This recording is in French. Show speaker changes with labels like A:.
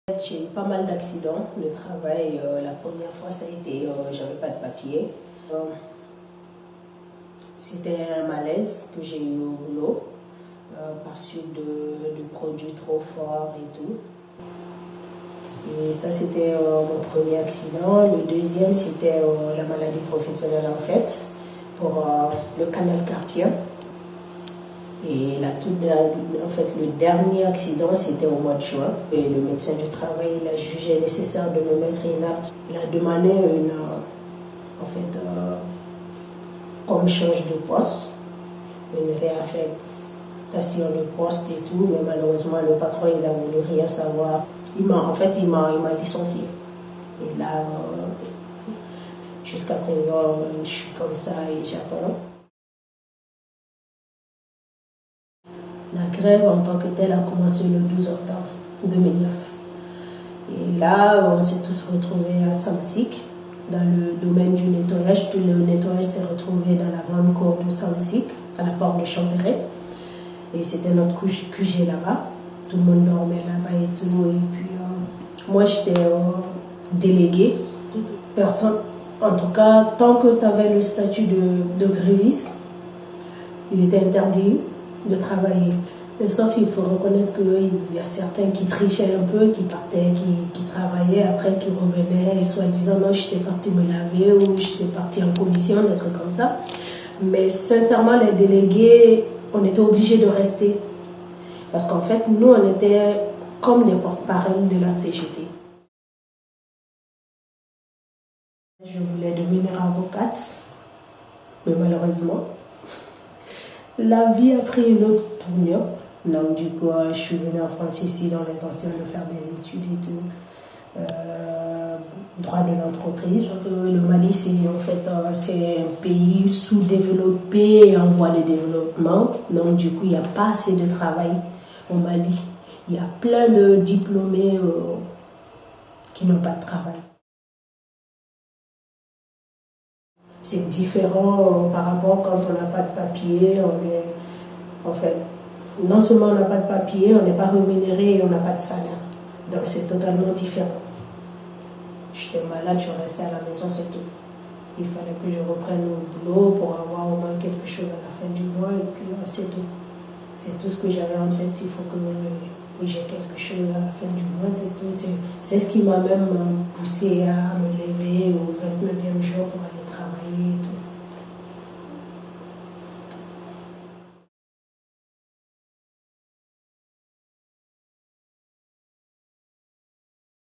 A: J'ai eu pas mal d'accidents. Le travail, la première fois, ça a été, j'avais pas de papier. C'était un malaise que j'ai eu au boulot, par suite de produits trop forts et tout. Et ça, c'était mon premier accident. Le deuxième, c'était la maladie professionnelle en fait, pour le canal carpien. Et le dernier accident, c'était au mois de juin. Et le médecin du travail, il a jugé nécessaire de me mettre inapte. Il a demandé qu'on me change de poste, une réaffectation de poste et tout. Mais malheureusement, le patron, il a voulu rien savoir. Il m'a licencié. Et là, jusqu'à présent, je suis comme ça et j'attends. La grève en tant que telle a commencé le 12 octobre 2009. Et là, on s'est tous retrouvés à Samsic, dans le domaine du nettoyage. Tout le nettoyage s'est retrouvé dans la grande cour de Samsic, à la porte de Champéret. Et c'était notre QG là-bas. Tout le monde dormait là-bas et tout. Et puis, moi, j'étais déléguée. Toute personne, en tout cas, tant que tu avais le statut de gréviste, il était interdit de travailler. Mais sauf qu'il faut reconnaître qu'il y a certains qui trichaient un peu, qui partaient, qui travaillaient, après qui revenaient, et soi-disant, non, j'étais partie me laver ou j'étais partie en commission, des trucs comme ça. Mais sincèrement, les délégués, on était obligés de rester. Parce qu'en fait, nous, on était comme des porte-parole de la CGT. Je voulais devenir avocate, mais malheureusement, la vie a pris une autre tournure. Donc du coup, je suis venue en France ici dans l'intention de faire des études et tout. Droit de l'entreprise. Le Mali, c'est un pays sous-développé et en voie de développement. Donc du coup, il n'y a pas assez de travail au Mali. Il y a plein de diplômés qui n'ont pas de travail. C'est différent par rapport quand on n'a pas de papier. Non seulement on n'a pas de papier, on n'est pas rémunéré et on n'a pas de salaire. Donc c'est totalement différent. J'étais malade, je restais à la maison, c'est tout. Il fallait que je reprenne au boulot pour avoir au moins quelque chose à la fin du mois et puis c'est tout. C'est tout ce que j'avais en tête, il faut que j'ai quelque chose à la fin du mois, c'est tout. C'est ce qui m'a même poussé à me lever au 29e jour pour aller